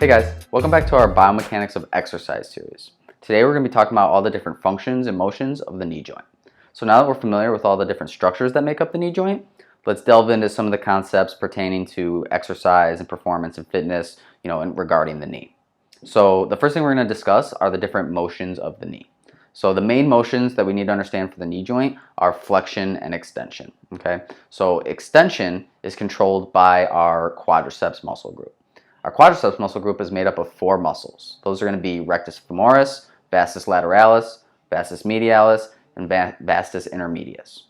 Hey guys, welcome back to our Biomechanics of Exercise series. Today we're going to be talking about all the different functions and motions of the knee joint. So now that we're familiar with all the different structures that make up the knee joint, let's delve into some of the concepts pertaining to exercise and performance and fitness, and regarding the knee. So the first thing we're going to discuss are the different motions of the knee. So the main motions that we need to understand for the knee joint are flexion and extension. Okay, so extension is controlled by our quadriceps muscle group. Our quadriceps muscle group is made up of 4 muscles. Those are going to be rectus femoris, vastus lateralis, vastus medialis, and vastus intermedius.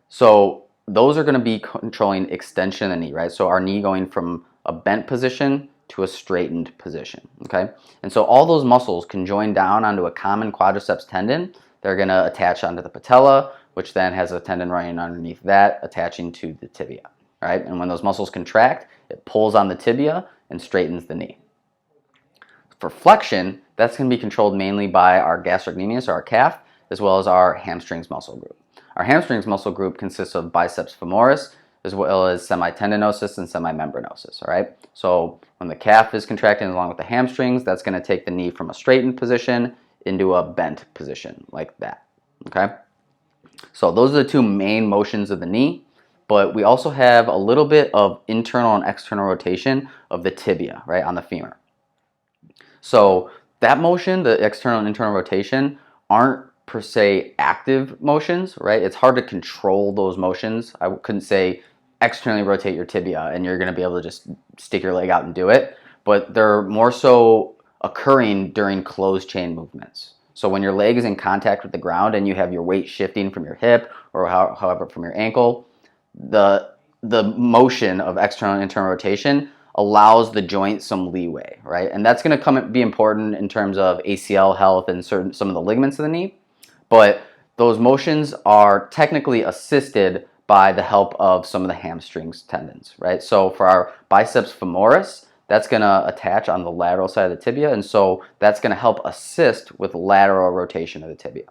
So those are going to be controlling extension of the knee, right? So our knee going from a bent position to a straightened position, okay? And so all those muscles can join down onto a common quadriceps tendon. They're going to attach onto the patella, which then has a tendon running underneath that, attaching to the tibia, right? And when those muscles contract, it pulls on the tibia and straightens the knee. For flexion, that's going to be controlled mainly by our gastrocnemius, or our calf, as well as our hamstrings muscle group. Our hamstrings muscle group consists of biceps femoris, as well as semitendinosus and semimembranosus, all right? So when the calf is contracting along with the hamstrings, that's going to take the knee from a straightened position into a bent position, like that, okay? So those are the 2 main motions of the knee. But we also have a little bit of internal and external rotation of the tibia, right, on the femur. So that motion, the external and internal rotation, aren't per se active motions, right? It's hard to control those motions. I couldn't say externally rotate your tibia and you're going to be able to just stick your leg out and do it. But they're more so occurring during closed chain movements. So when your leg is in contact with the ground and you have your weight shifting from your hip or however from your ankle, the motion of external and internal rotation allows the joint some leeway, right? And that's going to be important in terms of ACL health and some of the ligaments of the knee. But those motions are technically assisted by the help of some of the hamstrings tendons, right? So for our biceps femoris, that's going to attach on the lateral side of the tibia, and so that's going to help assist with lateral rotation of the tibia.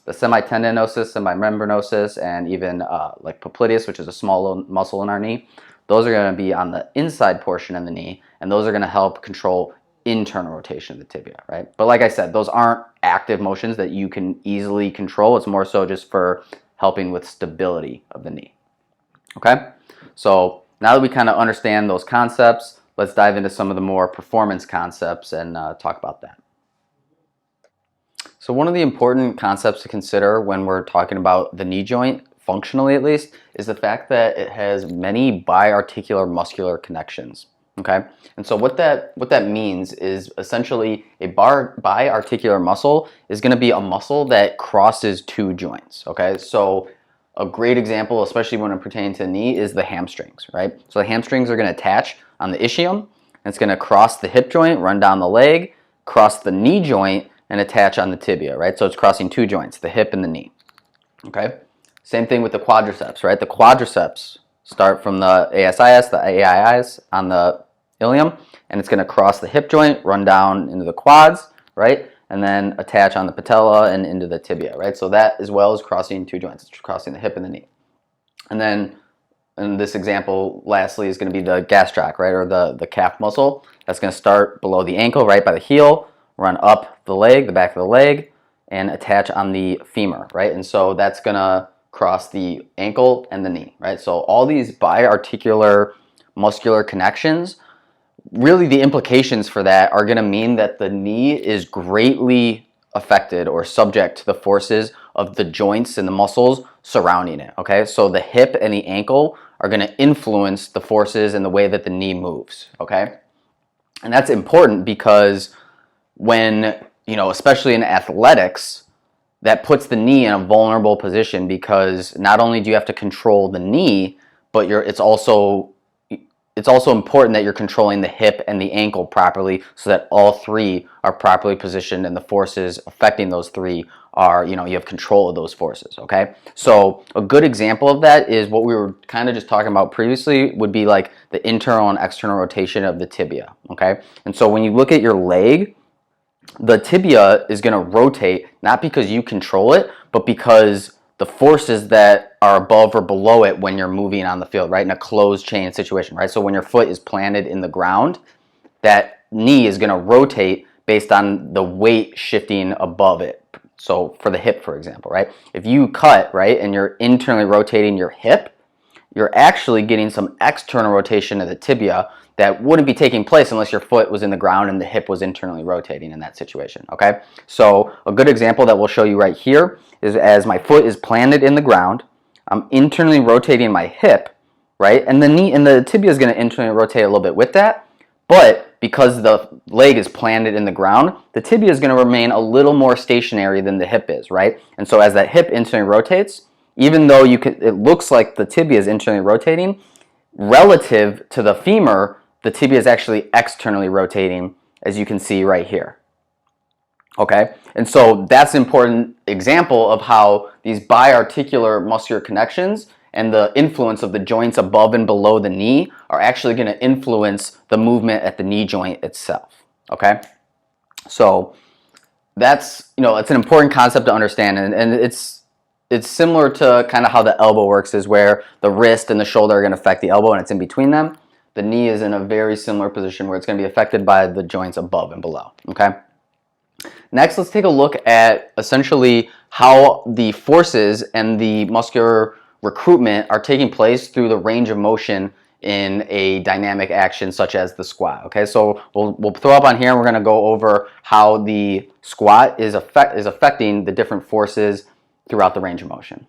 The semitendinosus, semimembranosus, and even like popliteus, which is a small muscle in our knee, those are going to be on the inside portion of the knee, and those are going to help control internal rotation of the tibia, right? But like I said, those aren't active motions that you can easily control. It's more so just for helping with stability of the knee, okay? So now that we kind of understand those concepts, let's dive into some of the more performance concepts and talk about that. So one of the important concepts to consider when we're talking about the knee joint, functionally at least, is the fact that it has many biarticular muscular connections, okay? And so what that means is essentially a biarticular muscle is going to be a muscle that crosses 2 joints, okay? So a great example, especially when it pertains to the knee, is the hamstrings, right? So the hamstrings are going to attach on the ischium, and it's going to cross the hip joint, run down the leg, cross the knee joint, and attach on the tibia, right? So it's crossing 2 joints, the hip and the knee, okay? Same thing with the quadriceps, right? The quadriceps start from the ASIS, the AIIs on the ilium, and it's going to cross the hip joint, run down into the quads, right? And then attach on the patella and into the tibia, right? So that as well is crossing 2 joints. It's crossing the hip and the knee. And then in this example, lastly, is going to be the gastroc, right? Or the calf muscle. That's going to start below the ankle, right by the heel, run up the leg, the back of the leg, and attach on the femur, right? And so that's going to cross the ankle and the knee, right? So all these biarticular muscular connections, really the implications for that are going to mean that the knee is greatly affected or subject to the forces of the joints and the muscles surrounding it, okay? So the hip and the ankle are going to influence the forces and the way that the knee moves, okay? And that's important because when, especially in athletics, that puts the knee in a vulnerable position because not only do you have to control the knee, but it's also important that you're controlling the hip and the ankle properly so that all 3 are properly positioned and the forces affecting those 3 are, you have control of those forces, okay? So a good example of that is what we were kind of just talking about previously would be like the internal and external rotation of the tibia, okay? And so when you look at your leg, the tibia is going to rotate not because you control it, but because the forces that are above or below it when you're moving on the field, right? In a closed chain situation, right? So when your foot is planted in the ground, that knee is going to rotate based on the weight shifting above it. So for the hip, for example, right? If you cut, right, and you're internally rotating your hip, you're actually getting some external rotation of the tibia that wouldn't be taking place unless your foot was in the ground and the hip was internally rotating in that situation, okay? So a good example that we'll show you right here is as my foot is planted in the ground, I'm internally rotating my hip, right? And the knee and the tibia is going to internally rotate a little bit with that, but because the leg is planted in the ground, the tibia is going to remain a little more stationary than the hip is, right? And so as that hip internally rotates, even though it looks like the tibia is internally rotating, relative to the femur, the tibia is actually externally rotating, as you can see right here. Okay, and so that's an important example of how these biarticular muscular connections and the influence of the joints above and below the knee are actually going to influence the movement at the knee joint itself. Okay, so that's, it's an important concept to understand, and it's similar to kind of how the elbow works, is where the wrist and the shoulder are going to affect the elbow and it's in between them. The knee is in a very similar position where it's going to be affected by the joints above and below. Okay. Next, let's take a look at essentially how the forces and the muscular recruitment are taking place through the range of motion in a dynamic action such as the squat. Okay, so we'll throw up on here and we're going to go over how the squat is affecting the different forces throughout the range of motion.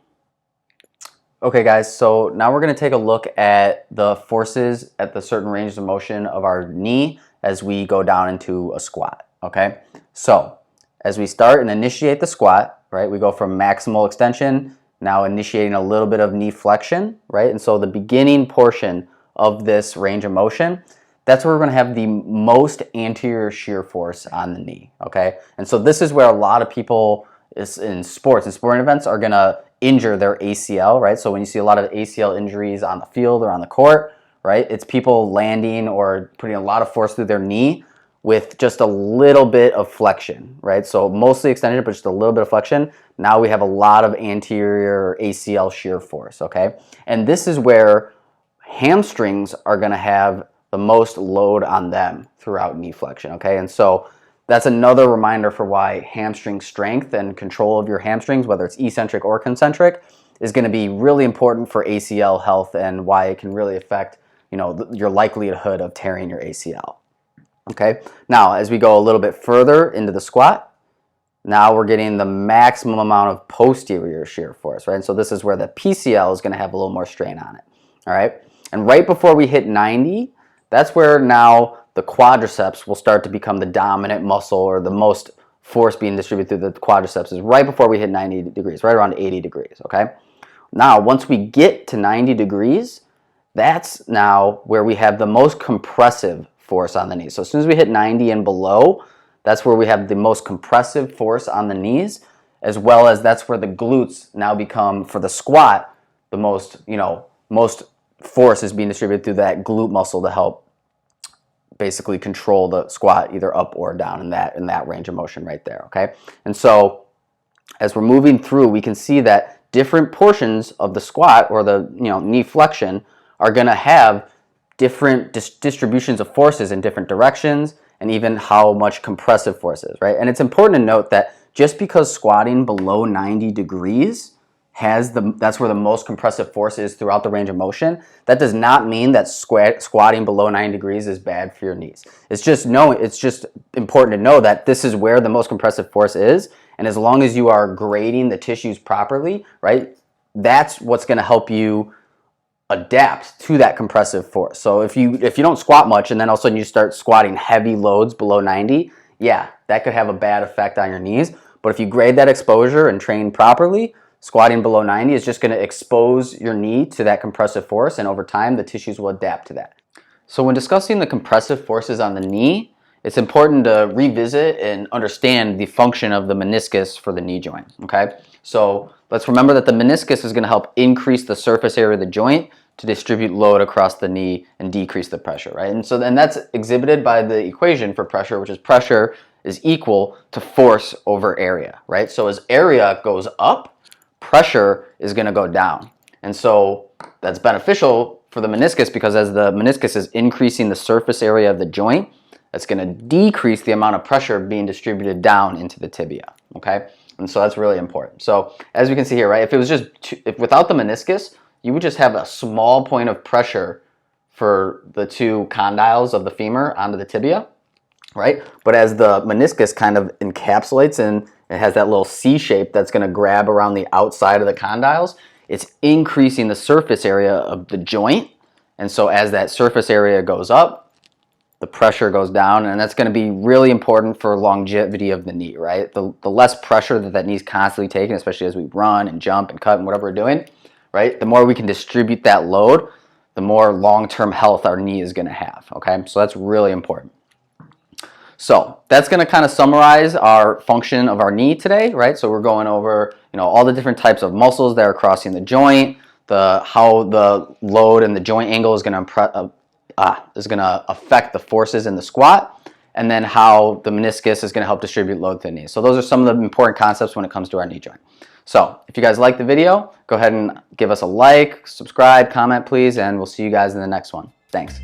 Okay guys, so now we're going to take a look at the forces at the certain ranges of motion of our knee as we go down into a squat. Okay, so as we start and initiate the squat, right, we go from maximal extension, now initiating a little bit of knee flexion, right, and so the beginning portion of this range of motion, that's where we're going to have the most anterior shear force on the knee. Okay, and so this is where a lot of people in sports and sporting events are going to injure their ACL, right? So when you see a lot of ACL injuries on the field or on the court, right, it's people landing or putting a lot of force through their knee with just a little bit of flexion, right? So mostly extension, but just a little bit of flexion. Now we have a lot of anterior ACL shear force, okay? And this is where hamstrings are going to have the most load on them throughout knee flexion, okay? And so that's another reminder for why hamstring strength and control of your hamstrings, whether it's eccentric or concentric, is going to be really important for ACL health and why it can really affect, your likelihood of tearing your ACL. Okay, now as we go a little bit further into the squat, now we're getting the maximum amount of posterior shear force, right? And so this is where the PCL is going to have a little more strain on it, all right? And right before we hit 90, that's where now the quadriceps will start to become the dominant muscle, or the most force being distributed through the quadriceps is right before we hit 90 degrees, right around 80 degrees, okay? Now, once we get to 90 degrees, that's now where we have the most compressive force on the knees. So as soon as we hit 90 and below, that's where we have the most compressive force on the knees, as well as that's where the glutes now become, for the squat, the most, most force is being distributed through that glute muscle to help basically control the squat either up or down in that range of motion right there, okay? And so as we're moving through, we can see that different portions of the squat or the knee flexion are going to have different distributions of forces in different directions, and even how much compressive force is, right? And it's important to note that just because squatting below 90 degrees that's where the most compressive force is throughout the range of motion, that does not mean that squatting below 90 degrees is bad for your knees. It's just important to know that this is where the most compressive force is, and as long as you are grading the tissues properly, right, that's what's going to help you adapt to that compressive force. So if you don't squat much and then all of a sudden you start squatting heavy loads below 90, yeah, that could have a bad effect on your knees. But if you grade that exposure and train properly, squatting below 90 is just going to expose your knee to that compressive force, and over time the tissues will adapt to that. So when discussing the compressive forces on the knee, it's important to revisit and understand the function of the meniscus for the knee joint, okay? So let's remember that the meniscus is going to help increase the surface area of the joint to distribute load across the knee and decrease the pressure, right? And so then that's exhibited by the equation for pressure, which is pressure is equal to force over area, right? So as area goes up, pressure is going to go down. And so that's beneficial for the meniscus, because as the meniscus is increasing the surface area of the joint, That's going to decrease the amount of pressure being distributed down into the tibia, okay? And so that's really important. So as we can see here, right, if it was just, if without the meniscus, you would just have a small point of pressure for the two condyles of the femur onto the tibia, right? But as the meniscus kind of encapsulates and it has that little C shape that's going to grab around the outside of the condyles, it's increasing the surface area of the joint. And so as that surface area goes up, the pressure goes down, and that's going to be really important for longevity of the knee, right? The less pressure that knee's constantly taking, especially as we run and jump and cut and whatever we're doing, right? The more we can distribute that load, the more long-term health our knee is going to have, okay? So that's really important. So that's going to kind of summarize our function of our knee today, right? So we're going over, all the different types of muscles that are crossing the joint, how the load and the joint angle is going to affect the forces in the squat, and then how the meniscus is going to help distribute load to the knee. So those are some of the important concepts when it comes to our knee joint. So if you guys like the video, go ahead and give us a like, subscribe, comment please, and we'll see you guys in the next one. Thanks.